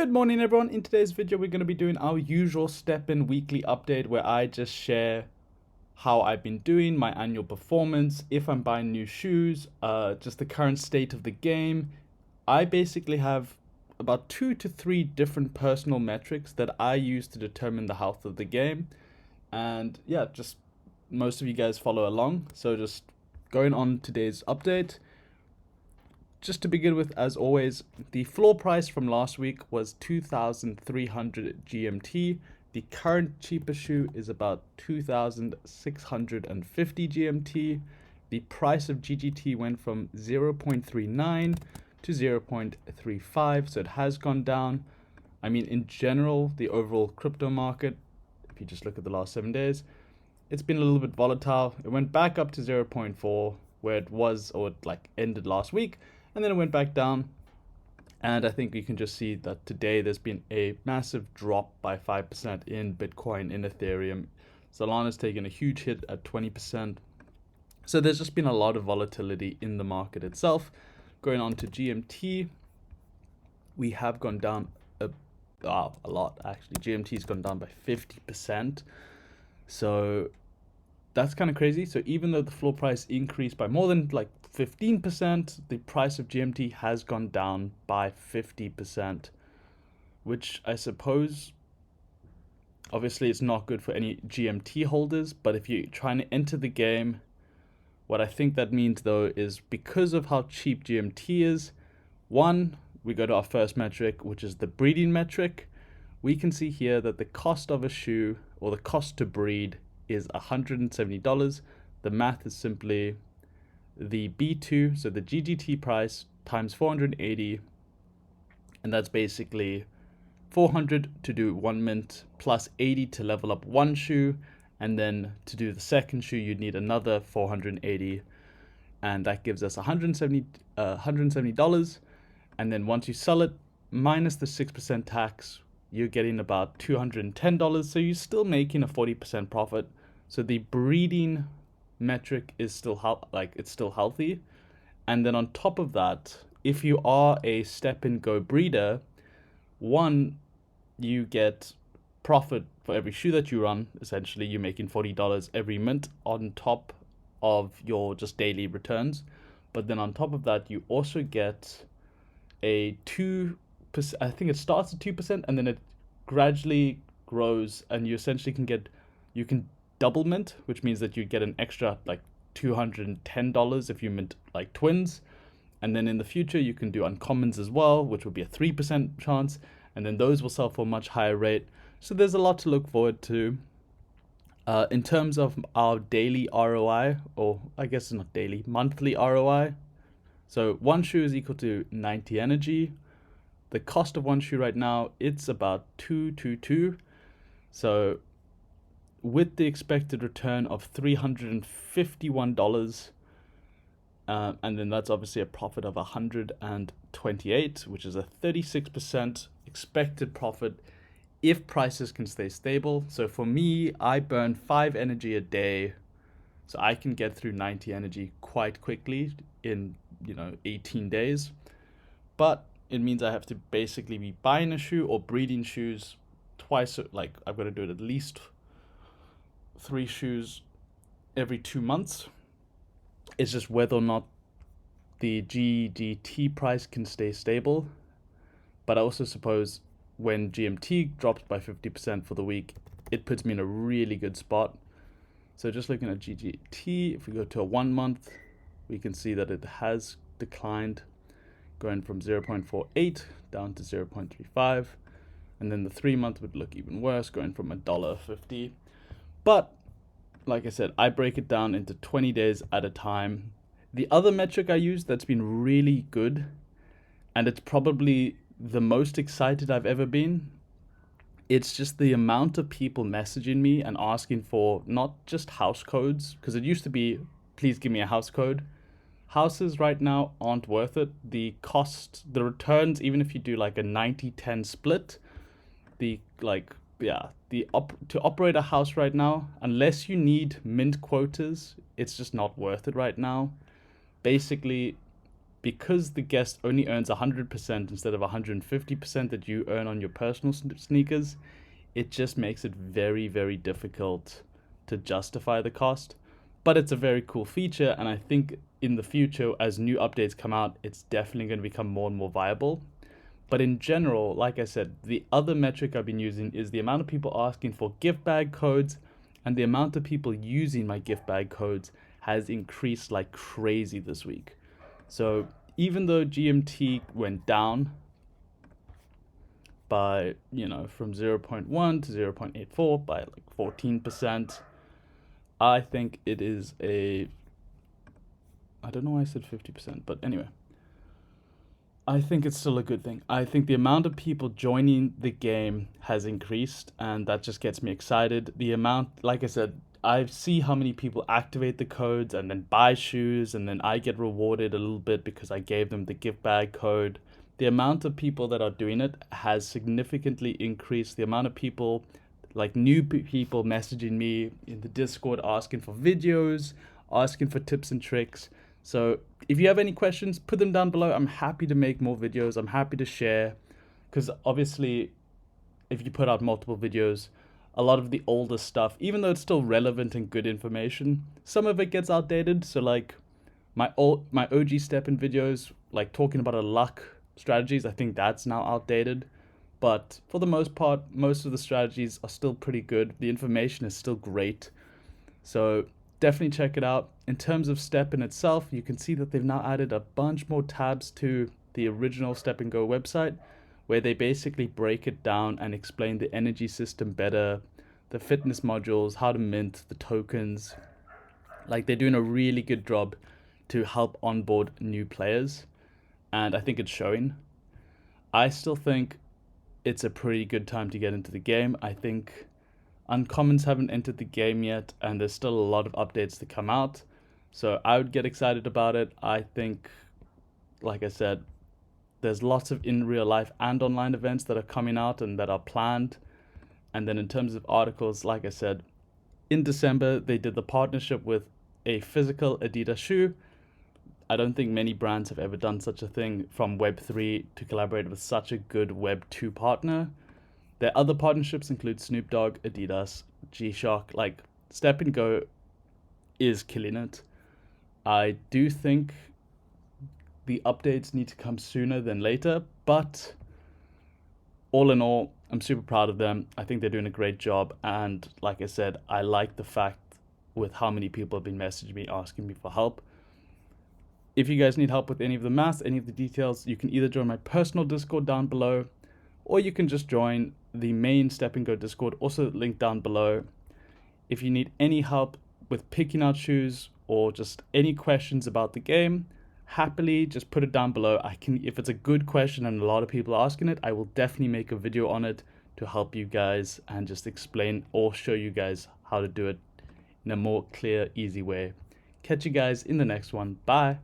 Good morning, everyone. In today's video, we're going to be doing our usual step-in weekly update where I just share how I've been doing, my annual performance, if I'm buying new shoes, just the current state of the game. I basically have about 2 to 3 different personal metrics that I use to determine the health of the game. And yeah, just most of you guys follow along. So just going on today's update. Just to begin with, as always, the floor price from last week was 2,300 GMT. The current cheapest shoe is about 2,650 GMT. The price of GGT went from 0.39 to 0.35, so it has gone down. I mean, in general, the overall crypto market, if you just look at the last 7 days, it's been a little bit volatile. It went back up to 0.4 where it was, or it like ended last week, and then it went back down. And I think you can just see that today there's been a massive drop by 5% in Bitcoin, in Ethereum. Solana's taken a huge hit at 20%. So there's just been a lot of volatility in the market itself. Going on to GMT, we have gone down a lot actually. GMT's gone down by 50%. So that's kind of crazy. So even though the floor price increased by more than like 15%, the price of GMT has gone down by 50%, which I suppose, obviously it's not good for any GMT holders, but if you're trying to enter the game, what I think that means though is because of how cheap GMT is, one, we go to our first metric, which is the breeding metric. We can see here that the cost of a shoe, or the cost to breed, is $170. The math is simply the B2, so the GGT price, times 480, and that's basically 400 to do 1 mint, plus 80 to level up one shoe, and then to do the second shoe you'd need another 480, and that gives us $170. And then once you sell it, minus the 6% tax, you're getting about $210, so you're still making a 40% profit. So the breeding metric is still it's still healthy. And then on top of that, if you are a Stepngo breeder, one, you get profit for every shoe that you run. Essentially, you're making $40 every mint on top of your just daily returns. But then on top of that, you also get a 2%. I think it starts at 2%, and then it gradually grows, and you essentially you can double mint, which means that you get an extra like $210 if you mint like twins. And then in the future you can do uncommons as well, which will be a 3% chance, and then those will sell for a much higher rate. So there's a lot to look forward to. In terms of our daily ROI, or I guess it's not daily, monthly ROI, so one shoe is equal to 90 energy. The cost of one shoe right now, it's about 222. So with the expected return of $351, and then that's obviously a profit of 128, which is a 36% expected profit if prices can stay stable. So for me, I burn 5 energy a day, so I can get through 90 energy quite quickly in 18 days. But it means I have to basically be buying a shoe or breeding shoes twice. Like I've got to do it at least 3 shoes every 2 months. It's just whether or not the GGT price can stay stable. But I also suppose when GMT drops by 50% for the week, it puts me in a really good spot. So just looking at GGT, if we go to a 1 month, we can see that it has declined, going from 0.48 down to 0.35. And then the 3 month would look even worse, going from $1.50. But like I said, I break it down into 20 days at a time. The other metric I use that's been really good, and it's probably the most excited I've ever been, it's just the amount of people messaging me and asking for not just house codes, because it used to be, please give me a house code. Houses right now aren't worth it. The cost, the returns, even if you do like a 90-10 split, to operate a house right now, unless you need mint quotas, it's just not worth it right now. Basically, because the guest only earns 100% instead of 150% that you earn on your personal sneakers, it just makes it very, very difficult to justify the cost. But it's a very cool feature, and I think in the future, as new updates come out, it's definitely going to become more and more viable. But in general, like I said, the other metric I've been using is the amount of people asking for gift bag codes, and the amount of people using my gift bag codes has increased like crazy this week. So even though GMT went down by, from 0.1 to 0.84 by like 14%, I think it is I don't know why I said 50%, but anyway, I think it's still a good thing. I think the amount of people joining the game has increased, and that just gets me excited. The amount, like I said, I see how many people activate the codes and then buy shoes, and then I get rewarded a little bit because I gave them the gift bag code. The amount of people that are doing it has significantly increased. The amount of people, like new people messaging me in the Discord asking for videos, asking for tips and tricks. So if you have any questions, put them down below. I'm happy to make more videos. I'm happy to share, because obviously if you put out multiple videos, a lot of the older stuff, even though it's still relevant and good information, some of it gets outdated. So like my OG step-in videos, like talking about luck strategies, I think that's now outdated. But for the most part, most of the strategies are still pretty good. The information is still great. So definitely check it out. In terms of Step in itself, you can see that they've now added a bunch more tabs to the original Stepngo website, where they basically break it down and explain the energy system better, the fitness modules, how to mint, the tokens. Like, they're doing a really good job to help onboard new players, and I think it's showing. I still think it's a pretty good time to get into the game. I think uncommons haven't entered the game yet, and there's still a lot of updates to come out. So I would get excited about it. I think, like I said, there's lots of in real life and online events that are coming out and that are planned. And then in terms of articles, like I said, in December, they did the partnership with a physical Adidas shoe. I don't think many brands have ever done such a thing from Web3 to collaborate with such a good Web2 partner. Their other partnerships include Snoop Dogg, Adidas, G-Shock. Like, Stepngo is killing it. I do think the updates need to come sooner than later, but all in all, I'm super proud of them. I think they're doing a great job, and like I said, I like the fact with how many people have been messaging me asking me for help. If you guys need help with any of the math, any of the details, you can either join my personal Discord down below, or you can just join the main Stepngo Discord, also linked down below. If you need any help with picking out shoes or just any questions about the game, happily just put it down below. If it's a good question and a lot of people are asking it, I will definitely make a video on it to help you guys and just explain or show you guys how to do it in a more clear, easy way. Catch you guys in the next one. Bye.